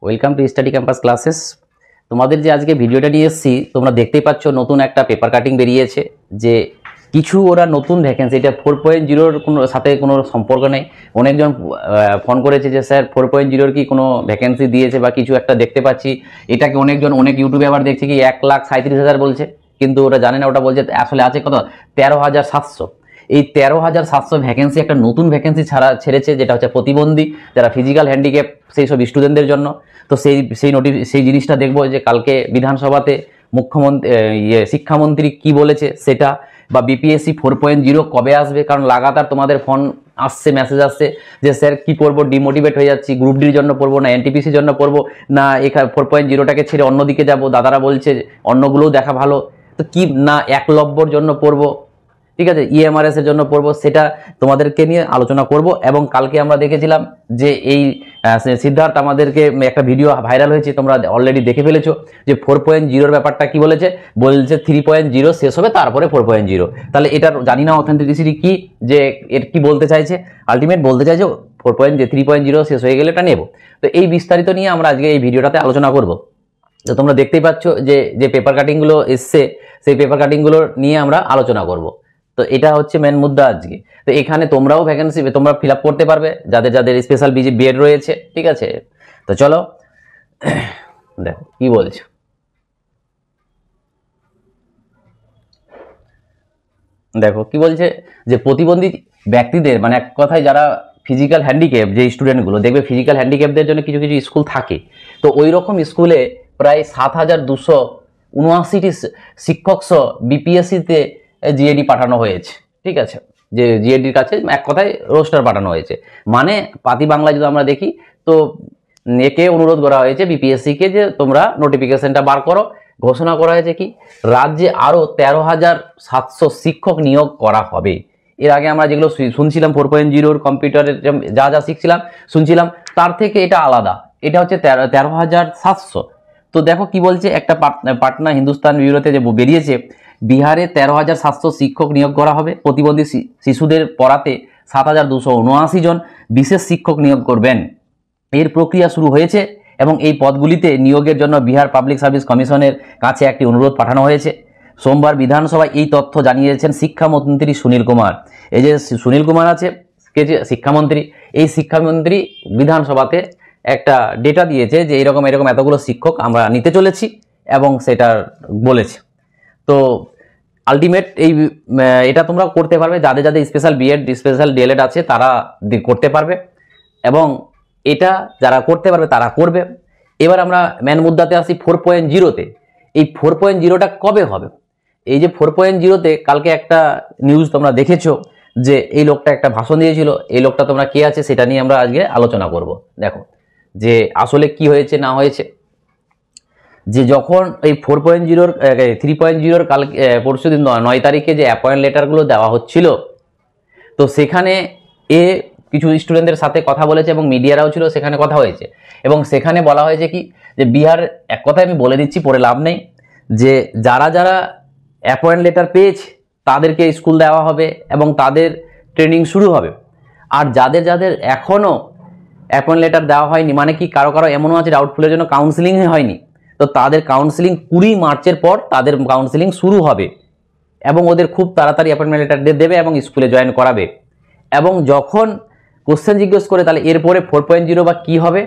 Welcome to study campus classes. তোমাদের যে আজকে ভিডিওটা নিয়ে এসেছি, তোমরা দেখতেই পাচ্ছ নতুন একটা পেপার কাটিং বেরিয়েছে যে কিছু ওরা নতুন ভ্যাকেন্সি, এটা 4.0-র কোনো সাথে কোনো সম্পর্ক নেই। অনেকজন ফোন করেছে যে স্যার 4.0-র কি কোনো ভ্যাকেন্সি দিয়েছে বা কিছু একটা দেখতে পাচ্ছি। এটাকে অনেক ইউটিউবে আবার দেখছি কি 1,37,000 বলছে, কিন্তু ওরা জানে না, ওটা বলছে আসলে আছে কত 13,700। এই 13,700 ভ্যাকেন্সি একটা নতুন ভ্যাকেন্সি ছেড়েছে, যেটা হচ্ছে প্রতিবন্ধী যারা ফিজিক্যাল হ্যান্ডিক্যাপ সেই সব স্টুডেন্টদের জন্য। তো সেই জিনিসটা দেখবো যে কালকে বিধানসভাতে মুখ্যমন্ত্রী শিক্ষামন্ত্রী কি বলেছে সেটা, বা বিপিএসসি 4.0 কবে আসবে। কারণ লাগাতার তোমাদের ফোন আসছে, মেসেজ আসছে যে স্যার কি পড়বো, ডিমোটিভেট হয়ে যাচ্ছি, গ্রুপ ডির জন্য পড়বো না এনটিপিসির জন্য পড়বো না এখানে 4.0টাকে ছেড়ে অন্যদিকে যাব। দাদারা বলছে অন্যগুলোও দেখা ভালো, তো কি না একলব্যর জন্য পড়বো, ঠিক আছে, ইএমআরএস এর জন্য পড়বো, সেটা তোমাদেরকে নিয়ে আলোচনা করব। এবং কালকে আমরা দেখেছিলাম যে এই সিদ্ধার্থ আমাদেরকে একটা ভিডিও ভাইরাল হয়েছে, তোমরা অলরেডি দেখে ফেলেছো যে 4.0-র ব্যাপারটা কি বলছে 3.0 শেষ হবে তারপরে 4.0। তাহলে এটার জানি না অথেন্টিসিটি কি, যে এর কি বলতে চাইছে, আলটিমেট বলতে চাইছে 3.0 শেষ হয়ে গেলে এটা নেব। তো এই বিস্তারিত নিয়ে আমরা আজকে এই ভিডিওটাতে আলোচনা করব। তো তোমরা দেখতেই পাচ্ছ যে পেপার কাটিংগুলো এসছে, সেই পেপার কাটিংগুলো নিয়ে আমরা আলোচনা করব। তো এটা হচ্ছে মেন মুদ্রা আজকে। তো এখানে তোমরাও ভ্যাকেন্সি তোমরা ফিল আপ করতে পারবে যাদের যাদের স্পেশাল বিএড রয়েছে, ঠিক আছে। তো চলো দেখো কি বলছে। দেখো কি বলছে যে প্রতিবন্ধী ব্যক্তিদের, মানে এক কথায় যারা ফিজিক্যাল হ্যান্ডিক্যাপ, যে স্টুডেন্টগুলো দেখবে ফিজিক্যাল হ্যান্ডিক্যাপদের জন্য কিছু কিছু স্কুল থাকে, তো ওই রকম স্কুলে প্রায় 7,279টি শিক্ষক সহ বিপিএসসিতে জিএডি পাঠানো হয়েছে, ঠিক আছে। যে জিএডির কাছে এক কথায় রোস্টার পাঠানো হয়েছে, মানে পাতি বাংলায় যদি আমরা দেখি তো একে অনুরোধ করা হয়েছে বিপিএসসিকে যে তোমরা নোটিফিকেশনটা বার করো। ঘোষণা করা হয়েছে কি রাজ্যে আরও 13,700 শিক্ষক নিয়োগ করা হবে। এর আগে আমরা যেগুলো শুনছিলাম 4.0-র কম্পিউটারের যা যা শিখছিলাম শুনছিলাম, তার থেকে এটা আলাদা, এটা হচ্ছে 13,700। তো দেখো কি বলছে, একটা পাটনা হিন্দুস্তান ব্যুরোতে যে বেরিয়েছে, বিহারে 13,700 শিক্ষক নিয়োগ করা হবে। প্রতিবন্ধী শিশুদের পড়াতে 7,279 জন বিশেষ শিক্ষক নিয়োগ করবেন। এর প্রক্রিয়া শুরু হয়েছে এবং এই পদগুলিতে নিয়োগের জন্য বিহার পাবলিক সার্ভিস কমিশনের কাছে একটি অনুরোধ পাঠানো হয়েছে। সোমবার বিধানসভায় এই তথ্য জানিয়েছেন শিক্ষামন্ত্রী সুনীল কুমার। এই যে সুনীল কুমার আছে, কে যে শিক্ষামন্ত্রী, এই শিক্ষামন্ত্রী বিধানসভাতে একটা ডেটা দিয়েছে যে এরকম এতগুলো শিক্ষক আমরা নিতে চলেছি এবং সেটা বলেছে। তো আলটিমেট এটা তোমরা করতে পারবে, যাদের যাদের স্পেশাল বিএড স্পেশাল ডিএলএড আছে তারা করতে পারবে, এবং এটা যারা করতে পারবে তারা করবে। এবার আমরা মেন মুদ্রাতে আসি 4.0-তে। এই 4.0টা কবে হবে? এই যে 4.0-তে কালকে একটা নিউজ তোমরা দেখেছো যে এই লোকটা একটা ভাষণ দিয়েছিল। এই লোকটা তোমরা কে আছে সেটা নিয়ে আমরা আজকে আলোচনা করব। দেখো যে আসলে কি হয়েছে না হয়েছে। যে যখন এই 4.0-র 3.0-র কালকে পরশুদিন 9 তারিখে যে অ্যাপয়েন্ট লেটারগুলো দেওয়া হচ্ছিল, তো সেখানে কিছু স্টুডেন্টদের সাথে কথা বলেছে এবং মিডিয়ারাও ছিল, সেখানে কথা হয়েছে এবং সেখানে বলা হয়েছে কি যে বিহার, এক কথায় আমি বলে দিচ্ছি পরে লাভ নেই, যে যারা যারা অ্যাপয়েন্ট লেটার পেয়েছে তাদেরকে স্কুল দেওয়া হবে এবং তাদের ট্রেনিং শুরু হবে। আর যাদের যাদের এখনও অ্যাপয়েন্ট লেটার দেওয়া হয়নি, মানে কি কারো এমনও আছে ডাউটফুলের জন্য কাউন্সিলিং হয়নি, তো তাদের কাউন্সিলিং 20 মার্চের পর তাদের কাউন্সিলিং শুরু হবে এবং ওদের খুব তাড়াতাড়ি অ্যাপয়েন্টমেন্ট লেটার দেবে এবং স্কুলে জয়েন করাবে। এবং যখন কোশ্চেন জিজ্ঞেস করে তাহলে এরপরে 4.0 বা কি হবে,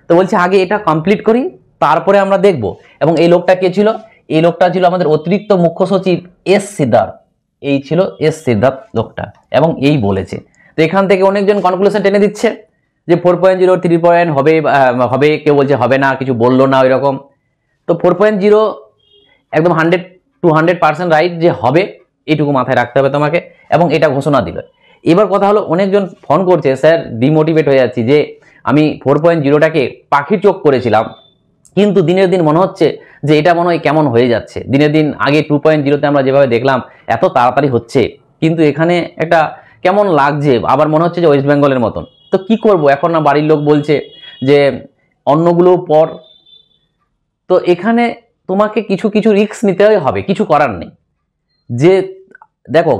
তো বলছে আগে এটা কমপ্লিট করি তারপরে আমরা দেখব। এবং এই লোকটা কে ছিল? এই লোকটা ছিল আমাদের অতিরিক্ত মুখ্য সচিব এস সিদ্ধার্থ। এই ছিল এস সিদ্ধার্থ লোকটা, এবং এই বলেছে। তো এখান থেকে অনেকজন কনক্লুশন টেনে দিচ্ছে যে 4.0 3 হবে, কেউ বলছে হবে না, কিছু বললো না ওই রকম। তো 4.0 একদম 100% রাইট যে হবে, এইটুকু মাথায় রাখতে হবে তোমাকে, এবং এটা ঘোষণা দিল। এবার কথা হলো, অনেকজন ফোন করছে স্যার ডিমোটিভেট হয়ে যাচ্ছি, যে আমি 4.0টাকে পাখির চোখ করেছিলাম, কিন্তু দিনের দিন মনে হচ্ছে যে এটা মনে হয় কেমন হয়ে যাচ্ছে দিনের দিন। আগে 2.0-তে আমরা যেভাবে দেখলাম এত তাড়াতাড়ি হচ্ছে, কিন্তু এখানে একটা কেমন লাগছে, আবার মনে হচ্ছে যে ওয়েস্ট বেঙ্গলের মতন। তো কি করব এখন? না বাড়ির লোক বলছে যে অন্যগুলো পর। তো এখানে তোমাকে কিছু কিছু রিস্ক নিতে হবে, কিছু করার নেই। যে দেখো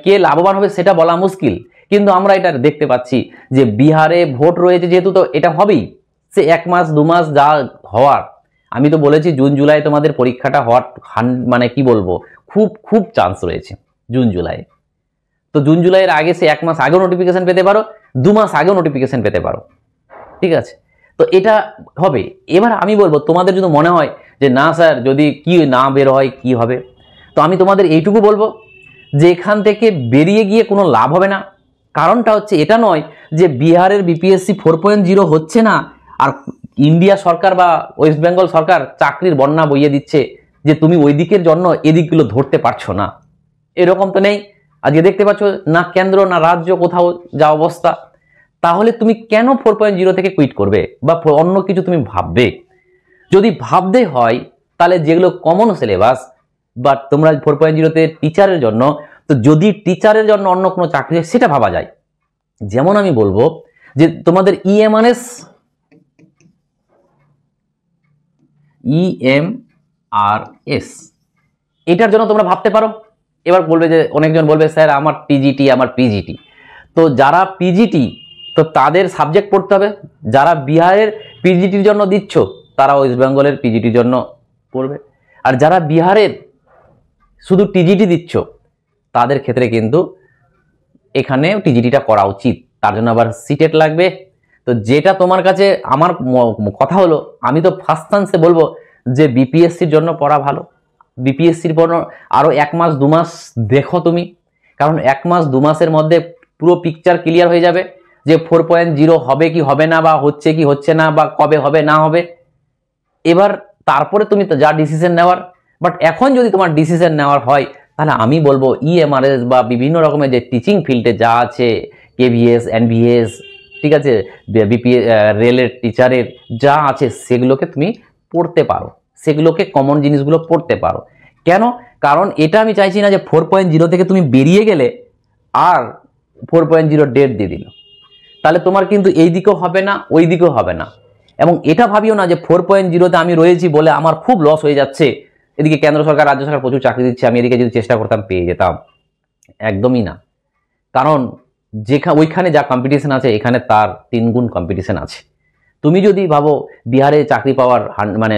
কে লাভবান হবে সেটা বলা মুশকিল, কিন্তু আমরা এটা দেখতে পাচ্ছি যে বিহারে ভোট রয়েছে যেহেতু, তো এটা হবেই, সে 1 মাস 2 মাস যা হওয়ার, আমি তো বলেছি জুন জুলাই তোমাদের পরীক্ষাটা হওয়ার মানে কি বলবো, খুব খুব চান্স রয়েছে জুন জুলাই। তো জুন জুলাইয়ের আগে সে 1 মাস আগেও নোটিফিকেশন পেতে পারো, 2 মাস আগেও নোটিফিকেশন পেতে পারো, ঠিক আছে। তো এটা হবে। এবার আমি বলবো তোমাদের যদি মনে হয় যে না স্যার যদি কি না বের হয় কি হবে, তো আমি তোমাদের এইটুকু বলবো যে এখান থেকে বেরিয়ে গিয়ে কোনো লাভ হবে না। কারণটা হচ্ছে এটা নয় যে বিহারের বিপিএসসি 4.0 হচ্ছে না আর ইন্ডিয়া সরকার বা ওয়েস্ট বেঙ্গল সরকার চাকরির বন্যা বইয়ে দিচ্ছে যে তুমি ওই দিকের জন্য এদিকগুলো ধরতে পারছো না, এরকম তো নেই। আজকে দেখতে পাচ্ছ না কেন্দ্র না রাজ্য কোথাও যা অবস্থা, তাহলে তুমি কেন 4.0 থেকে কুইট করবে বা অন্য কিছু তুমি ভাববে? যদি ভাবতে হয় তাহলে যেগুলো কমন সিলেবাস বা তোমরা 4.0 তে টিচারের জন্য, তো যদি টিচারের জন্য অন্য কোনো চাকরি হয় সেটা ভাবা যায়। যেমন আমি বলবো যে তোমাদের EMRS এটার জন্য তোমরা ভাবতে পারো। এবার বলবে যে অনেকজন বলবে স্যার আমার টিজিটি আমার পিজিটি, তো যারা পিজিটি তো তাদের সাবজেক্ট পড়তে হবে, যারা বিহারের পিজিটির জন্য দিচ্ছ তারা ওয়েস্ট বেঙ্গলের পিজিটির জন্য পড়বে, আর যারা বিহারের শুধু টিজিটি দিচ্ছ তাদের ক্ষেত্রে কিন্তু এখানে টিজিটিটা করা উচিত, তার জন্য আবার সিটেট লাগবে। তো যেটা তোমার কাছে আমার কথা হলো, আমি তো ফার্স্ট চান্সে বলবো যে বিপিএসসির জন্য পড়া ভালো। বিপিএসসির পর আরও 1 মাস 2 মাস দেখো তুমি, কারণ 1 মাস 2 মাসের মধ্যে পুরো পিকচার ক্লিয়ার হয়ে যাবে যে 4.0 হবে কি হবে না, বা হচ্ছে কি হচ্ছে না, বা কবে হবে না হবে। এবার তারপরে তুমি তো যা ডিসিশন নেওয়ার, বাট এখন যদি তোমার ডিসিশন নেওয়ার হয় তাহলে আমি বলবো EMRS বা বিভিন্ন রকমের যে টিচিং ফিল্ডে যা আছে KVS NVS, ঠিক আছে, রেলের টিচারের যা আছে সেগুলোকে তুমি পড়তে পারো, সেগুলোকে কমন জিনিসগুলো পড়তে পারো। কেন? কারণ এটা আমি চাইছি না যে 4.0 থেকে তুমি বেরিয়ে গেলে আর 4.0 ডেট দিয়ে দিল, তাহলে তোমার কিন্তু এই দিকেও হবে না ওই দিকেও হবে না। এবং এটা ভাবিও না যে 4.0 তে আমি রয়েছি বলে আমার খুব লস হয়ে যাচ্ছে, এদিকে কেন্দ্র সরকার রাজ্য সরকার প্রচুর চাকরি দিচ্ছে, আমি এদিকে যদি চেষ্টা করতাম পেয়ে যেতাম। একদমই না, কারণ ওইখানে যা কম্পিটিশন আছে এখানে তার 3 গুণ কম্পিটিশন আছে। তুমি যদি ভাবো বিহারে চাকরি পাওয়ার মানে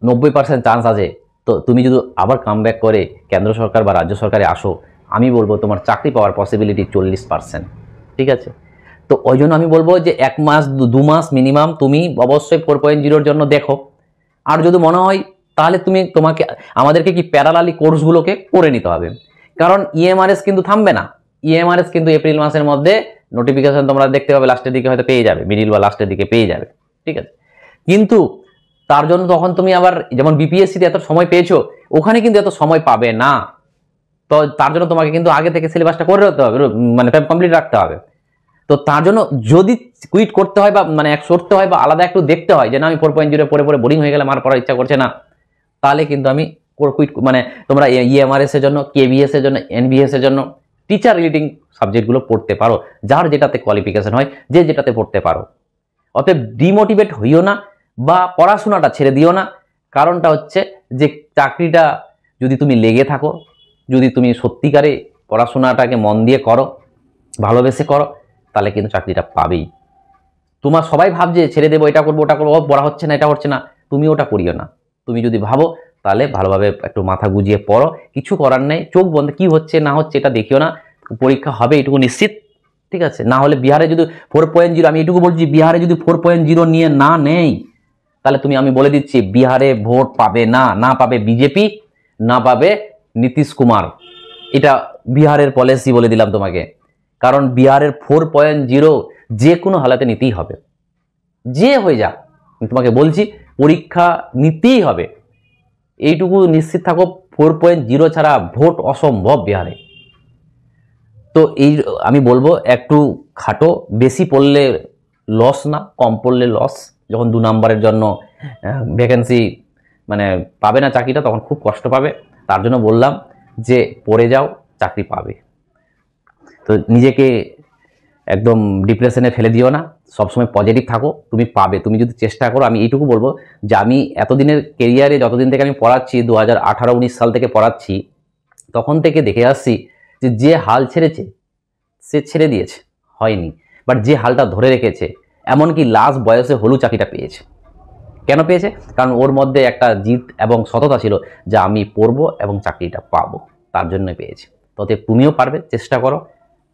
90% চান্স আছে, তো তুমি যদি আবার কামব্যাক করে কেন্দ্র সরকার বা রাজ্য সরকারে আসো, আমি বলবো তোমার চাকরি পাওয়ার পসিবিলিটি 40%, ঠিক আছে। তো ওই জন্য আমি বলবো যে 1 মাস 2 মাস মিনিমাম তুমি অবশ্যই 4.0 জন্য দেখো। আর যদি মনে হয় তাহলে তোমাকে আমাদেরকে কি প্যারালালি কোর্সগুলোকে করে নিতে হবে, কারণ EMRS কিন্তু থামবে না। EMRS কিন্তু এপ্রিল মাসের মধ্যে নোটিফিকেশন তোমরা দেখতে পাবে, লাস্টের দিকে হয়তো পেয়ে যাবে, মিডিল বা লাস্টের দিকে পেয়ে যাবে, ঠিক আছে। কিন্তু তার জন্য তখন তুমি আবার যেমন বিপিএসসিতে এত সময় পেয়েছো, ওখানে কিন্তু এত সময় পাবে না। তো তার জন্য তোমাকে কিন্তু আগে থেকে সিলেবাসটা করে রাখতে হবে, মানে কমপ্লিট রাখতে হবে। তো তার জন্য যদি কুইট করতে হয় বা মানে সরতে হয় বা আলাদা একটু দেখতে হয় যে না আমি 4.0 পড়ে পড়ে বোরিং হয়ে গেলে আমার পড়ার ইচ্ছা করছে না, তাহলে কিন্তু আমি কুইট মানে তোমরা EMRS এর জন্য KVS এর জন্য NVS এর জন্য টিচার রিলেটিং সাবজেক্টগুলো পড়তে পারো, যার যেটাতে কোয়ালিফিকেশন হয় যে যেটাতে পড়তে পারো। অতএব ডিমোটিভেট হইও না বা পড়াশোনাটা ছেড়ে দিও না। কারণটা হচ্ছে যে চাকরিটা যদি তুমি লেগে থাকো, যদি তুমি সত্যিকারে পড়াশোনাটাকে মন দিয়ে করো, ভালোবেসে করো, তাহলে কিন্তু চাকরিটা পাবেই। তোমার সবাই ভাবছে ছেড়ে দেবো, এটা করবো ওটা করবো, পড়া হচ্ছে না এটা হচ্ছে না, তুমি ওটা করিও না। তুমি যদি ভাবো তাহলে ভালোভাবে একটু মাথা গুজিয়ে পড়ো, কিছু করার নেই, চোখ বন্ধ কি হচ্ছে না হচ্ছে এটা দেখিও না, পরীক্ষা হবে এটুকু নিশ্চিত, ঠিক আছে। না হলে বিহারে যদি 4.0, আমি এটুকু বলছি বিহারে যদি 4.0 নিয়ে না নেই তাহলে আমি বলে দিচ্ছি বিহারে ভোট পাবে না, না পাবে বিজেপি, না পাবে নীতিশ কুমার। এটা বিহারের পলিসি বলে দিলাম তোমাকে, কারণ বিহারের 4.0 যে কোনো হালাতে নিতেই হবে, যে হয়ে যাক আমি তোমাকে বলছি পরীক্ষা নিতেই হবে, এইটুকু নিশ্চিত থাকো। 4.0 ছাড়া ভোট অসম্ভব বিহারে। তো এই আমি বলবো একটু খাটো, বেশি পড়লে লস না, কম পড়লে লস। যখন 2 নম্বরের জন্য ভ্যাকেন্সি মানে পাবে না চাকরিটা, তখন খুব কষ্ট পাবে। তার জন্য বললাম যে পড়ে যাও, চাকরি পাবে। তো নিজেকে একদম ডিপ্রেশনে ফেলে দিও না, সবসময় পজিটিভ থাকো, তুমি পাবে, তুমি যদি চেষ্টা করো। আমি এইটুকু বলবো যে আমি এতদিনের কেরিয়ারে যতদিন থেকে আমি পড়াচ্ছি, 2018-19 সাল থেকে পড়াচ্ছি, তখন থেকে দেখে আসছি যে হাল ছেড়েছে সে ছেড়ে দিয়েছে, হয়নি, বাট যে হালটা ধরে রেখেছে এমনকি লাস্ট বয়সে হলু চাকরিটা পেয়েছে। কেন পেয়েছে? কারণ ওর মধ্যে একটা জিদ এবং সততা ছিল যে আমি পড়বো এবং চাকরিটা পাবো, তার জন্য পেয়েছে। তবে তুমিও পারবে, চেষ্টা করো।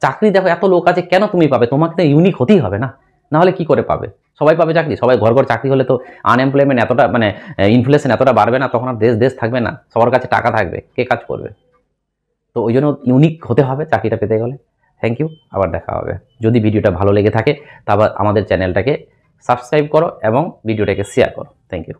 চাকরি দেখো এত লোক আছে, কেন তুমি পাবে? তোমাকে তো ইউনিক হতেই হবে না, নাহলে কি করে পাবে? সবাই পাবে চাকরি, সবাই ঘর ঘর চাকরি হলে তো আনএমপ্লয়মেন্ট এতটা মানে ইনফ্লেশন এতটা বাড়বে না, তখন আর দেশ থাকবে না, সবার কাছে টাকা থাকবে, কে কাজ করবে? তো ওই জন্য ইউনিক হতে হবে চাকরিটা পেতে গেলে। থ্যাংক ইউ, আবার দেখা হবে। যদি ভিডিওটা ভালো লেগে থাকে তারপর আমাদের চ্যানেলটাকে সাবস্ক্রাইব করো এবং ভিডিওটাকে শেয়ার করো। Thank you.